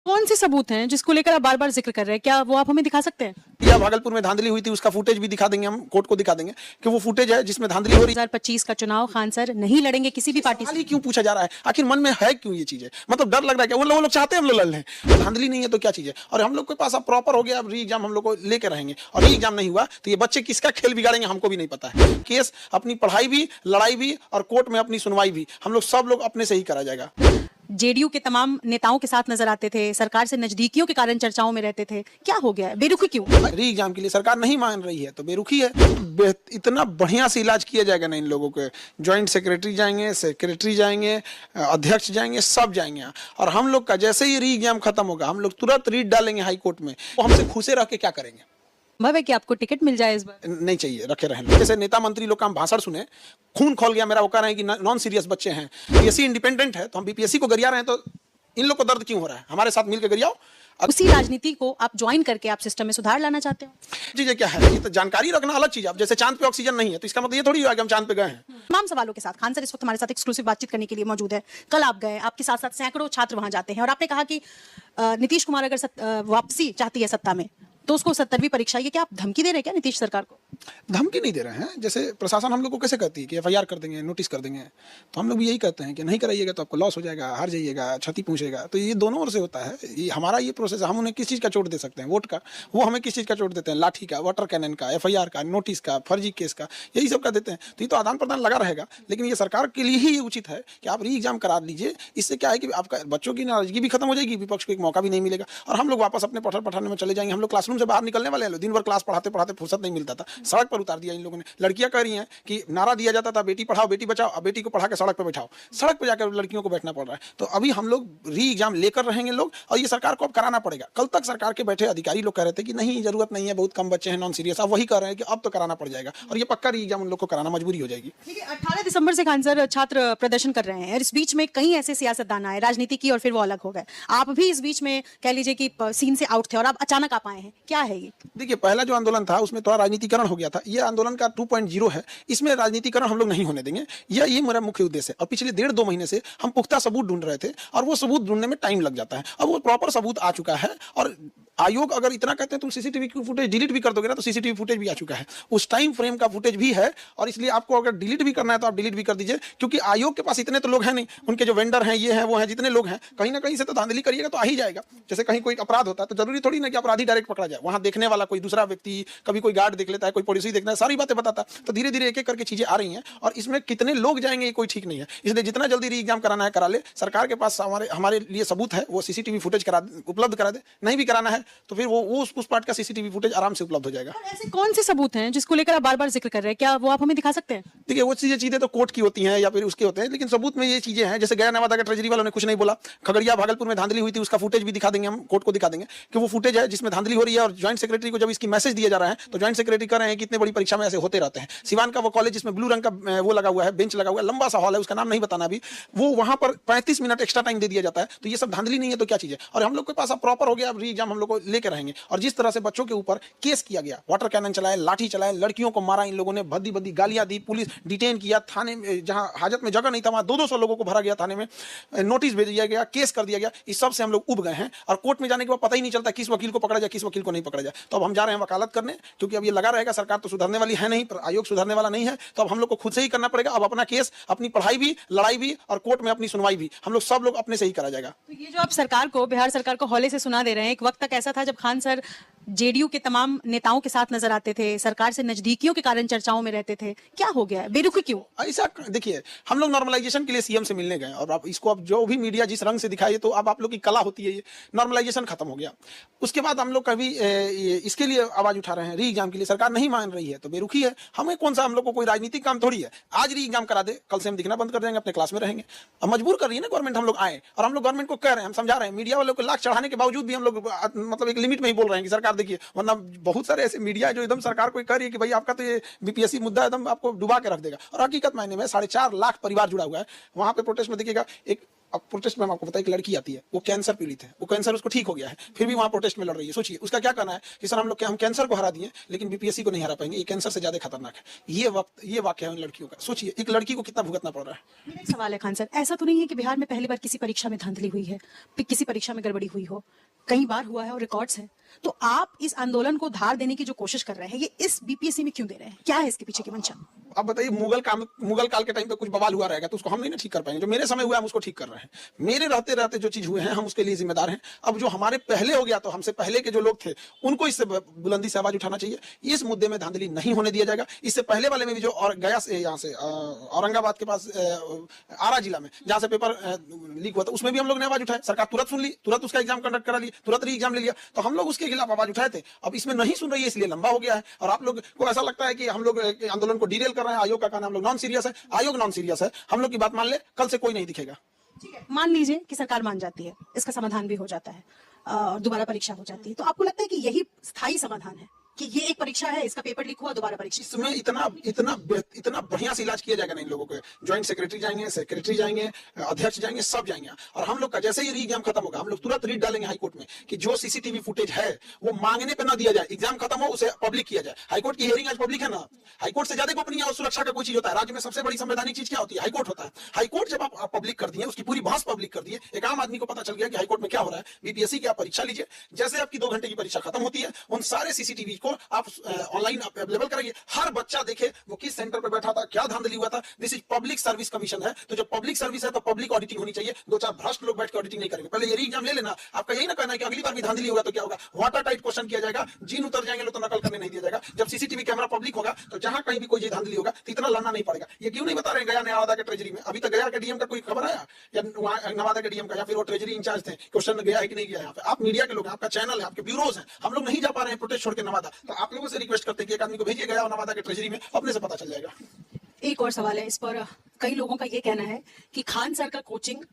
कौन से सबूत हैं जिसको लेकर आप बार-बार जिक्र कर रहे हैं? क्या वो आप हमें दिखा सकते हैं? या भागलपुर में धांधली हुई थी, उसका फुटेज भी दिखा देंगे, हम कोर्ट को दिखा देंगे कि वो फुटेज है जिसमें धांधली हो रही है। 2025 का चुनाव खान सर नहीं लड़ेंगे किसी भी पार्टी सवाल से। ही क्यों पूछा जा रहा है? आखिर मन में है क्यों ये चीजें? मतलब डर लग रहा है क्या? वो लोग चाहते हैं हम लोग लड़ लें, धांधली नहीं है तो क्या चीज है? और हम लोग के पास अब प्रॉपर हो गया, अब री एग्जाम हम लोग को लेके रहेंगे, और री एग्जाम नहीं हुआ तो ये बच्चे किसका खेल बिगाड़ेंगे हमको भी नहीं पता है। केस अपनी पढ़ाई भी, लड़ाई भी और कोर्ट में अपनी सुनवाई भी हम लोग सब लोग अपने से ही करा जाएगा। जेडीयू के तमाम नेताओं के साथ नजर आते थे, सरकार से नजदीकियों के कारण चर्चाओं में रहते थे, क्या हो गया है? बेरुखी क्यों? री एग्जाम के लिए सरकार नहीं मान रही है तो बेरुखी है। इतना बढ़िया से इलाज किया जाएगा ना इन लोगों के, ज्वाइंट सेक्रेटरी जाएंगे, सेक्रेटरी जाएंगे, अध्यक्ष जाएंगे, सब जाएंगे। और हम लोग का जैसे ही री एग्जाम खत्म होगा हम लोग तुरंत रीट डालेंगे हाई कोर्ट में। वो हमसे खुशे रह के क्या करेंगे? संभव है कि आपको टिकट मिल जाए इस बार? नहीं चाहिए, रखे रहें। जैसे नेता मंत्री लोग का हम भाषण सुने, खून खोल गया मेरा। वो कह रहे हैं कि नॉन सीरियस बच्चे हैं, बीपीएससी इंडिपेंडेंट है, तो हम बीपीएससी को गरिया रहे हैं, तो इन लोग को दर्द क्यों हो रहा है? हमारे साथ मिलकर गरियाओ। उसी राजनीति को आप ज्वाइन करके आप सिस्टम में सुधार लाना चाहते हो? चीजें क्या है, ये तो जानकारी रखना अलग चीज है। अब जैसे चांद पे ऑक्सीजन नहीं है तो इसका मतलब ये थोड़ी हुआ कि हम चांद पे गए हैं। तमाम सवालों के साथ खान सर इस वक्त हमारे साथ एक्सक्लूसिव बातचीत करने के लिए मौजूद है। कल आप गए, आपके साथ साथ सैकड़ों छात्र वहां जाते हैं और आपने कहा कि नीतीश कुमार अगर वापसी चाहती है सत्ता में तो उसको 70वीं परीक्षा, ये क्या आप धमकी दे रहे हैं क्या नीतीश सरकार को? धमकी नहीं दे रहे हैं। जैसे प्रशासन हम लोग को कैसे कहती है कि एफआईआर कर देंगे, नोटिस कर देंगे, तो हम लोग भी यही कहते हैं कि नहीं कराइएगा तो आपको लॉस हो जाएगा, हार जाइएगा, क्षति पहुंचेगा। तो ये दोनों ओर से होता है। ये हमारा ये प्रोसेस है। हम उन्हें किस चीज़ का चोट दे सकते हैं? वोट का। वो हमें किस चीज़ का चोट देते हैं? लाठी का, वाटर कैनन का, एफआईआर का, नोटिस का, फर्जी केस का, यही सब का देते हैं। तो ये तो आदान प्रदान लगा रहेगा। लेकिन ये सरकार के लिए ही ये उचित है कि आप री एग्जाम करा लीजिए। इससे क्या है कि आपका बच्चों की नाराजगी भी खत्म हो जाएगी, विपक्ष को एक मौका भी नहीं मिलेगा, और हम लोग वापस अपने पढ़ाने में चले जाएंगे। हम लोग क्लासरूम से बाहर निकलने वाले हैं। दिन भर क्लास पढ़ाते पढ़ाते फुर्सत नहीं मिलता था, सड़क पर उतार दिया इन लोगों ने। लड़कियां कह रही हैं कि नारा दिया जाता था बेटी पढ़ाओ बेटी बचाओ, अब बेटी को पढ़ा के सड़क पर बैठाओ। सड़क पर जाकर लड़कियों को बैठना पड़ रहा है। तो अभी हम लोग री एग्जाम लेकर रहेंगे लोग, और ये सरकार को अब कराना पड़ेगा। कल तक सरकार के बैठे अधिकारी लोग कह रहे थे कि नहीं जरूरत नहीं है, बहुत कम बच्चे हैं, नॉन सीरियस। अब वही कह रहे हैं कि अब तो कराना पड़ जाएगा, और ये पक्का री एग्जाम उन लोग को कराना मजबूरी हो जाएगी। 18 दिसंबर से खान सर छात्र प्रदर्शन कर रहे हैं और इस बीच में कई ऐसे सियासतदान आए, राजनीति की, और फिर वो अलग हो गए। आप भी इस बीच में कह लीजिए कि सीन से आउट थे और आप अचानक आप आए हैं, क्या है ये? देखिए, पहला जो आंदोलन था उसमें थोड़ा राजनीतिकरण हो गया था। ये आंदोलन का 2.0 है, इसमें राजनीतिकरण हम लोग नहीं होने देंगे। ये मेरा मुख्य उद्देश्य है। और पिछले 1.5-2 महीने से हम पुख्ता सबूत ढूंढ रहे थे, और वो सबूत ढूंढने में टाइम लग जाता है। अब वो प्रॉपर सबूत आ चुका है, और आयोग अगर इतना कहते हैं तुम सीसीटीवी की फुटेज डिलीट भी कर दोगे ना, तो सीसीटीवी फुटेज भी आ चुका है, उस टाइम फ्रेम का फुटेज भी है। और इसलिए आपको अगर डिलीट भी करना है तो आप डिलीट भी कर दीजिए, क्योंकि आयोग के पास इतने तो लोग हैं नहीं। उनके जो वेंडर हैं, ये हैं, वो हैं, जितने लोग हैं, कहीं ना कहीं से तो धांधली करिएगा तो आ ही जाएगा। जैसे कहीं कोई अपराध होता है तो जरूरी थोड़ी ना कि अपराधी डायरेक्ट पकड़ा जाए। वहां देखने वाला कोई दूसरा व्यक्ति, कभी कोई गार्ड देख लेता है, कोई पड़ोसी देखता है, सारी बातें बताता है। तो धीरे धीरे एक एक करके चीजें आ रही हैं, और इसमें कितने लोग जाएंगे ये कोई ठीक नहीं है। इसलिए जितना जल्दी री एग्जाम कराना है करा ले। सरकार के पास हमारे लिए सबूत है, वो सीसीटीवी फुटेज उपलब्ध करा दे। नहीं भी कराना है तो फिर वो उस पार्ट का सीसीटीवी फुटेज आराम से उपलब्ध हो जाएगा। ऐसे कौन से सबूत हैं जिसको लेकर आप बार-बार जिक्र कर रहे हैं? क्या वो आप हमें दिखा सकते हैं? देखिए, वो चीजें तो कोर्ट की होती हैं या फिर उसके होते हैं, लेकिन सबूत में ये चीजें हैं। जैसे गया नवादा का ट्रेजरी वालों ने कुछ नहीं बोला, खगड़िया भागलपुर में धांधली हुई थी, उसका फुटेज भी दिखा देंगे, हम कोर्ट को दिखा देंगे कि वो फुटेज है जिसमें धांधली हो रही है। और ज्वाइंट सेक्रेटरी को जब इसकी मैसेज दिया जा रहा है तो ज्वाइंट सेक्रेटरी कह रहे हैं कि इतने बड़ी परीक्षा में ऐसे होते रहते हैं। सिवान का वो कॉलेज जिसमें ब्लू रंग का वो लगा हुआ है, बेंच लगा हुआ है, लंबा सा हॉल है, उसका नाम नहीं बताना अभी, वो वहां पर 35 मिनट एक्स्ट्रा टाइम दे दिया जाता है। तो ये सब धांधली नहीं है तो क्या चीज है? और हम लोग के पास अब प्रॉपर हो गया, अब री एग्जाम हम लोग को लेकर रहेंगे। और जिस तरह से बच्चों के ऊपर केस किया गया, वाटर कैनन चलाए, लाठी चलाए, लड़कियों को मारा इन लोगों ने, भद्दी भद्दी गालियां दी, पुलिस डिटेन किया, थाने में जहां हाजत में जगह नहीं था वहां 200 लोगों को भरा गया, थाने में नोटिस भेज दिया गया, केस कर दिया गया। इस सब से हम लोग उब गए हैं, और कोर्ट में जाने के बाद पता ही नहीं चलता किस वकील को पकड़ा जाए, किस वकील को नहीं पकड़ा जाए। तो अब हम जा रहे हैं वकालत करने, क्योंकि अब ये लगा रहेगा, सरकार तो सुधरने वाली है नहीं, आयोग सुधरने वाला नहीं है। तो अब हम लोग को खुद से ही करना पड़ेगा। अब अपना केस, अपनी पढ़ाई भी, लड़ाई भी, और कोर्ट में अपनी सुनवाई भी हम लोग सब लोग अपने से ही करा जाएगा। तो ये जो आप सरकार को, बिहार सरकार को हौले से सुना दे रहे हैं, एक वक्त तक ऐसा था जब खान सर जेडीयू के तमाम नेताओं के साथ नजर आते थे, सरकार से नजदीकियों के कारण चर्चाओं में रहते थे, क्या हो गया है? बेरुखी क्यों? ऐसा देखिए, हम लोग नॉर्मलाइजेशन के लिए सीएम से मिलने गए, और आप इसको अब जो भी मीडिया जिस रंग से दिखाई, तो अब आप लोग की कला होती है, ये नॉर्मलाइजेशन खत्म हो गया। उसके बाद हम लोग कभी इसके लिए आवाज उठा रहे हैं, री एग्जाम के लिए सरकार नहीं मान रही है तो बेरुखी है। हमें कौन सा, हम लोग को कोई राजनीतिक काम थोड़ी है। आज री एग्जाम करा दे, कल से हम दिखना बंद कर देंगे, अपने क्लास में रहेंगे। अब मजबूर कर रही है ना गवर्नमेंट, हम लोग आए, और हम लोग गवर्नमेंट को कह रहे हैं, हम समझा रहे हैं, मीडिया वालों को लाख चढ़ाने के बावजूद भी हम लोग मतलब एक लिमिट में ही बोल रहे हैं कि सरकार देखिए। वरना बहुत सारे ऐसे मीडिया जो एकदम सरकार को कह रही है कि भाई आपका तो ये बीपीएससी मुद्दा एकदम आपको डुबा के रख देगा, और हकीकत मायने में 4.5 लाख परिवार जुड़ा हुआ है। वहां पे प्रोटेस्ट में देखिएगा, एक अब प्रोटेस्ट में हम आपको बताया एक लड़की आती है, वो कैंसर पीड़ित है, वो कैंसर उसको ठीक हो गया है, फिर भी वहां प्रोटेस्ट में लड़ रही है। सोचिए उसका क्या कहना है कि सर हम कैंसर को हरा दिए लेकिन बीपीएससी को नहीं हरा पाएंगे, ये कैंसर से ज्यादा खतरनाक है। ये वाक्य है उन लड़कियों का। सोचिए एक लड़की को कितना भुगतना पड़ रहा है। मेरा एक सवाल है खान सर, ऐसा तो नहीं है कि बिहार में पहली बार किसी परीक्षा में धांधली हुई है, किसी परीक्षा में गड़बड़ी हुई हो? कई बार हुआ है और रिकॉर्ड्स हैं। तो आप इस आंदोलन को धार देने की जो कोशिश कर रहे हैं, ये इस बीपीएससी में क्यों दे रहे हैं? क्या है इसके पीछे की मंशा? अब बताइए, मुगल काल के टाइम पे कुछ बवाल हुआ रहेगा तो उसको हम नहीं ना ठीक कर पाएंगे। जो मेरे समय हुआ हम उसको ठीक कर रहे हैं। मेरे रहते रहते जो चीज हुए हैं हम उसके लिए जिम्मेदार हैं। अब जो हमारे पहले हो गया तो हमसे पहले के जो लोग थे उनको इससे बुलंदी से आवाज उठाना चाहिए। इस मुद्दे में धांधली नहीं होने दिया जाएगा। इससे पहले वाले में भी जो और गया से यहाँ से औरंगाबाद के पास आरा जिला में जहाँ से पेपर लीक हुआ था, उसमें भी हम लोग ने आवाज उठाई। सरकार तुरंत सुन ली, तुरंत उसका एग्जाम कंडक्ट करा ली, तुरंत री एग्जाम ले लिया। तो हम लोग उसके खिलाफ आवाज उठाए थे। अब इसमें नहीं सुन रही है इसलिए लंबा हो गया है। और आप लोग को ऐसा लगता है कि हम लोग आंदोलन को डीरेल कर रहे हैं। आयोग का कहना हम लोग नॉन सीरियस है, आयोग नॉन सीरियस है। हम लोग की बात मान ले, कल से कोई नहीं दिखेगा। ठीक है, मान लीजिए कि सरकार मान जाती है, इसका समाधान भी हो जाता है और दोबारा परीक्षा हो जाती है, तो आपको लगता है कि यही स्थायी समाधान है कि ये एक परीक्षा है, इसका पेपर लीक हुआ, दोबारा परीक्षा? इसमें इतना बढ़िया से इलाज किया जाएगा ना इन लोगों के। ज्वाइंट सेक्रेटरी जाएंगे, सेक्रेटरी जाएंगे, अध्यक्ष जाएंगे, सब जाएंगे। और हम लोग का जैसे ही री एग्जाम खत्म होगा हम लोग तुरंत रीट डालेंगे हाईकोर्ट में कि जो सीसीटीवी फुटेज है वो मांगने पे ना दिया जाए, एग्जाम खत्म हो उसे पब्लिक किया जाए। हाईकोर्ट की हियरिंग आज पब्लिक है ना। हाईकोर्ट से ज्यादा गोपनीय और सुरक्षा का कोई चीज होता है? राज्य में सबसे बड़ी संवैधानिक चीज क्या होती है? हाईकोर्ट होता है। हाईकोर्ट जब आप पब्लिक कर दिए, उसकी पूरी बहस पब्लिक कर दिए, एक आम आदमी को पता चल गया कि हाईकोर्ट में क्या हो रहा है। बीपीएससी की आप परीक्षा लीजिए, जैसे आपकी 2 घंटे की परीक्षा खत्म होती है उन सारे सीसीटीवी को आप ऑनलाइन आप अवेलेबल कराइए। हर बच्चा देखे वो किस सेंटर पे बैठा था, क्या धांधली हुआ था। This is public service commission है। तो जब पब्लिक सर्विस है तो पब्लिक ऑडिटिंग होनी चाहिए। 2-4 भ्रष्ट लोग बैठ के ऑडिटिंग नहीं करेंगे। पहले ये री एग्जाम ले लेना। आपका यही ना कहना है कि अगली बार भी धांधली होगा तो क्या होगा? वाटर टाइट क्वेश्चन किया जाएगा, जीन उतर जाएंगे लोग तो नकल करने नहीं दिया जाएगा। जब सीसीटीवी कैमरा पब्लिक होगा तो जहां कहीं भी कोई धांधली होगा तो इतना लड़ना नहीं पड़ेगा। ये क्यों नहीं बता रहे गया नवादा के ट्रेजरी में? अभी तक गया के डीएम का कोई खबर आया या नवादा के डीएम का, या फिर वो ट्रेजरी इंचार्ज थे, क्वेश्चन गया है कि नहीं गया? यहाँ पे आप मीडिया के लोग हैं, आपका चैनल है, आपके ब्यूरोज हैं, हम लोग नहीं जा पा रहे हैं प्रोटेस्ट छोड़ के नवादा। तो आप लोगों से रिक्वेस्ट करते हैं कि एक आदमी को भेजिए गया नवादा के ट्रेजरी में, अपने से पता चल जाएगा। एक और सवाल है इस पर, कई लोगों का ये कहना है कि खान सर का कोचिंग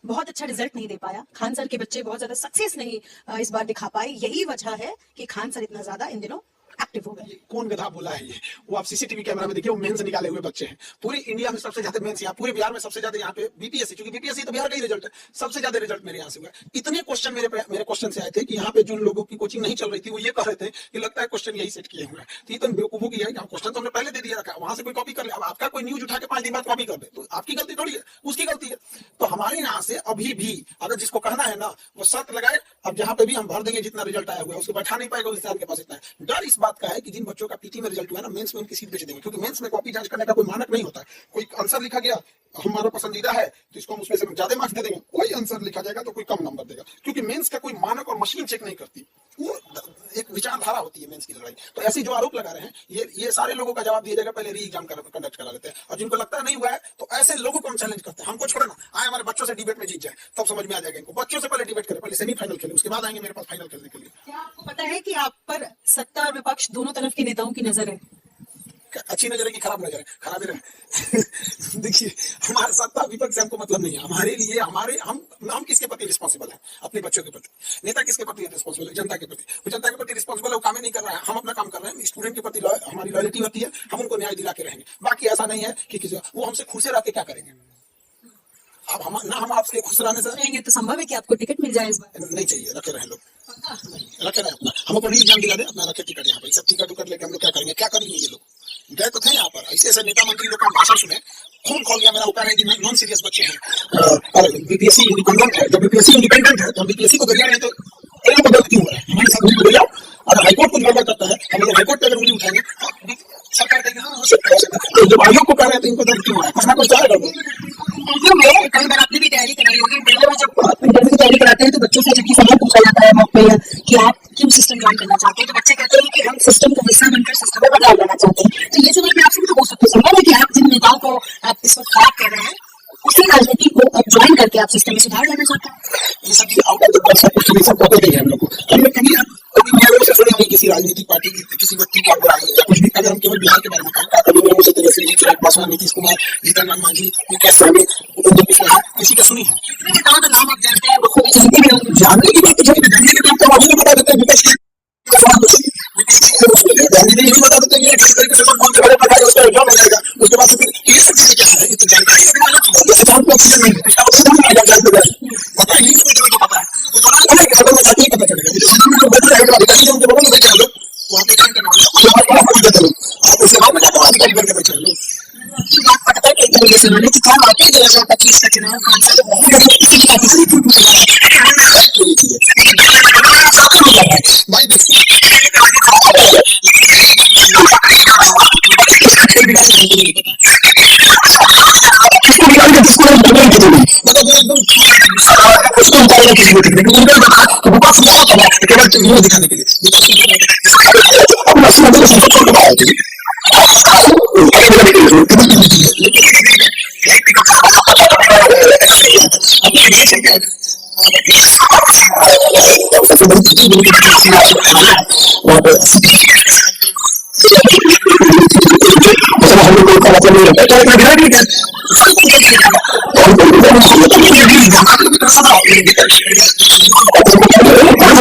बहुत अच्छा रिजल्ट नहीं दे पाया, खान सर के बच्चे बहुत ज्यादा सक्सेस नहीं इस बार दिखा पाए, यही वजह है कि खान सर इतना ज्यादा इन दिनों एक्टिव हो गए। कौन गधा बोला है ये? वो आप सीसीटीवी कैमरा में देखिए, वो मेंस निकाले हुए बच्चे हैं। पूरी इंडिया में सबसे ज्यादा मेंस, यहाँ पूरे बिहार में सबसे ज्यादा यहाँ पे बीपीएससी, क्योंकि बीपीएससी तो बिहार का ही रिजल्ट है, सबसे ज्यादा रिजल्ट मेरे यहाँ से हुआ। इतने क्वेश्चन मेरे क्वेश्चन से आए थे कि यहाँ पे जिन लोगों की कोचिंग नहीं चल रही थी वो ये कह रहे थे कि लगता है क्वेश्चन यही सेट किए हुए हैं। तो ये तो बेवकूफों की है कि क्वेश्चन तो हमने पहले दे दिया रखा, वहां से कोई कॉपी कर ले। अब आपका कोई न्यूज उठा के 5 दिन बाद कॉपी कर दे तो आपकी गलती थोड़ी है, उसकी गलती है। तो हमारे यहाँ से अभी भी अगर जिसको कहना है ना वो शर्त लगाए, अब जहाँ पे भी हम भर देंगे जितना रिजल्ट आया हुआ है उसको बैठा नहीं पाएगा, उस के पास इतना है। डर इस बात का है कि जिन बच्चों का पीटी में रिजल्ट हुआ है ना, मेंस में उनकी सीट बेच देंगे, क्योंकि मेंस में कॉपी जांच करने का कोई मानक नहीं होता है। कोई आंसर लिखा गया हमारा पसंदीदा है तो इसको हम उसमें से ज्यादा मार्क्स दे देंगे, कोई आंसर लिखा जाएगा तो कोई कम नंबर देगा, क्योंकि मेंस का कोई मानक और मशीन चेक नहीं करती। वो एक विचारधारा होती है मेंस की लड़ाई। तो ऐसे जो आरोप लगा रहे हैं ये सारे लोगों का जवाब दिया जाएगा, पहले री एग्जाम कंडक्ट करा लेते हैं। और जिनको लगता है नहीं हुआ है तो ऐसे लोगों को हम चैलेंज करते हैं, हमको छोड़ो ना, आए हमारे बच्चों से डिबेट में जीत जाए, तब समझ में आ जाएगा इनको। बच्चों से पहले डिबेट करें, पहले सेमीफाइनल खेलें, उसके बाद आएंगे मेरे पास फाइनल खेलने के लिए। क्या आपको पता है कि आप पर सत्ता और विपक्ष दोनों तरफ के नेताओं की नजर है? अच्छी नजर है कि खराब नजर है? खराब है। देखिए हमारे सत्ता विपक्ष से हमको मतलब नहीं है। हमारे लिए हम किसके प्रति रिस्पॉन्सिबल है? अपने बच्चों के प्रति। नेता किसके प्रति रिस्पॉन्सिबल है? जनता के प्रति। वो जनता के प्रति रिस्पॉन्सिबल है, वो काम ही नहीं कर रहा है, हम अपना काम कर रहे हैं। स्टूडेंट के प्रति हमारी लॉयल्टी होती है, हम उनको न्याय दिला के रहेंगे। बाकी ऐसा नहीं है कि किसी वो हमसे खुश रह के क्या करेंगे। अब हम आपसे खुश रहने से रहेंगे तो संभव है कि आपको टिकट मिल जाए इस बार? नहीं चाहिए, रखे रहे लोग, रखे रहे अपना। हम अपनी एग्जाम दिला दे, अपना रखे टिकट। यहाँ पे सब टिकट लेके हम लोग क्या करेंगे? क्या करेंगे? ये लोग गए तो थे यहाँ पर, ऐसे नेता मंत्री लोग का भाषण सुने, खून खोल गया मेरा। वो कह रहे हैं कि नॉन सीरियस बच्चे हैं और बीपीएससी इंडिपेंडेंट है। जब बीपीएससी इंडिपेंडेंट है तो बीपीएससी को गरिया नहीं तो गलत क्यों हो रहा है? हमारे साथ उंगली जाओ, अगर हाईकोर्ट कुछ गड़बड़ करता है हम लोग हाईकोर्ट पे अगर उंगली उठाएंगे सरकार कहेगी हाँ हो सकता है। तो जब आयोग को कह रहे हैं तो इनको दर्द क्यों हो रहा है? कुछ ना कुछ तो आएगा। कई बार आपने भी तैयारी कराई होगी, इंटरव्यू में जब इंटरव्यू की तैयारी कराते हैं तो बच्चों से जब ये सवाल पूछा जाता है मौके पर कि आप क्यों सिस्टम ज्वाइन करना चाहते हैं, तो बच्चे कहते हैं कि हम सिस्टम का हिस्सा बनकर सिस्टम में बदलाव लाना चाहते हैं। तो ये सवाल मैं आपसे भी तो पूछ सकती हूँ, संभव है कि आप जिन नेताओं को आप इस वक्त खराब कर रहे हैं उसी राजनीति को अब ज्वाइन करके आप सिस्टम में सुधार लाना चाहते हैं? ये सब चीज out of the box question सब पता नहीं है हम लोग को। हमने कभी लोगों से सुना नहीं किसी राजनीतिक पार्टी की किसी व्यक्ति की बुराई या कुछ भी। अगर हम केवल बिहार के बारे में कहें, कभी लोगों से तरह से चिराग पासवान, नीतीश कुमार, जीतन राम मांझी, मुकेश सहनी, उपेंद्र कुशवाहा, किसी का सुनी है? नेताओं का नाम आप जानते हैं, वो खूब जानते भी होंगे। जानने की बात जानने की बात तो अभी बता देते हैं। विपक्ष के नहीं बता देते हैं किस तरीके से सब बोलते बड़े प्रकार उसका एग्जाम हो जाएगा। उसके बाद फिर ये सब चीजें क्या है? ये तो जानकारी ऑक्सीजन नहीं है, इसका ऑक्सीजन ऑटो में जाके ही पता चलेगा। जो बैठे रहेगा अधिकारी जो उनके बगल में बैठे हैं लोग, वहाँ पे जान करने वाले आप उसके बाद में जाकर अधिकारी बन के बैठे हैं लोग। बात पता है कि एक तरीके से मैंने कि क्या वाकई 2025 का चुनाव कांग्रेस बहुत ज्यादा किसी का किसी भी केवल दिखाने के लिए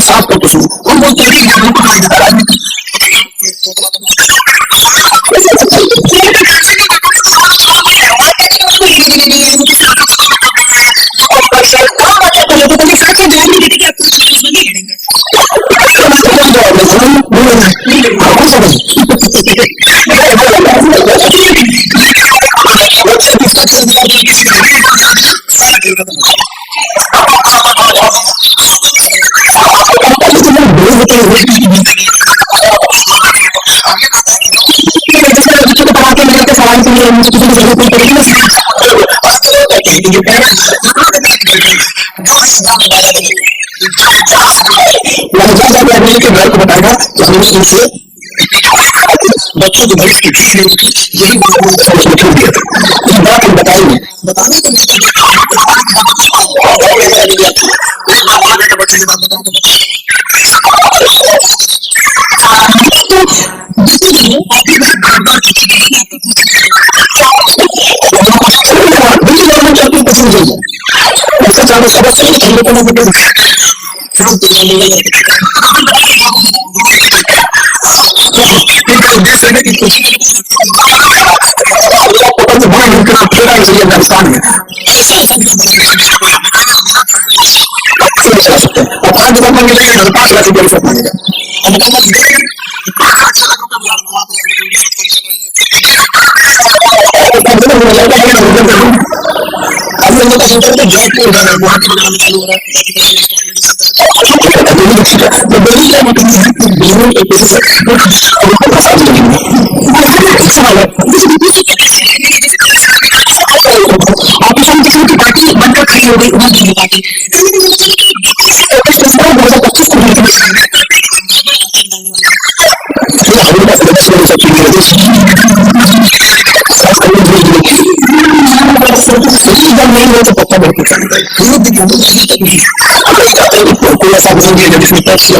साफ करके सुनो हम बोलते हैं राजनीति घर को बताएगा से बच्चों को भविष्य की यही छोड़ दिया था बात हम बताएंगे बताने को अफगानिस्तान में और 5 लाख रुपया रिश्वत मांगेगा पार्टी बनकर खड़ी हो गई उनकी पार्टी 2025 को पक्का बढ़ते कोई ऐसा जिसमें टैक्स या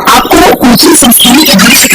आपको ऊंची संस्थानों के भविष्य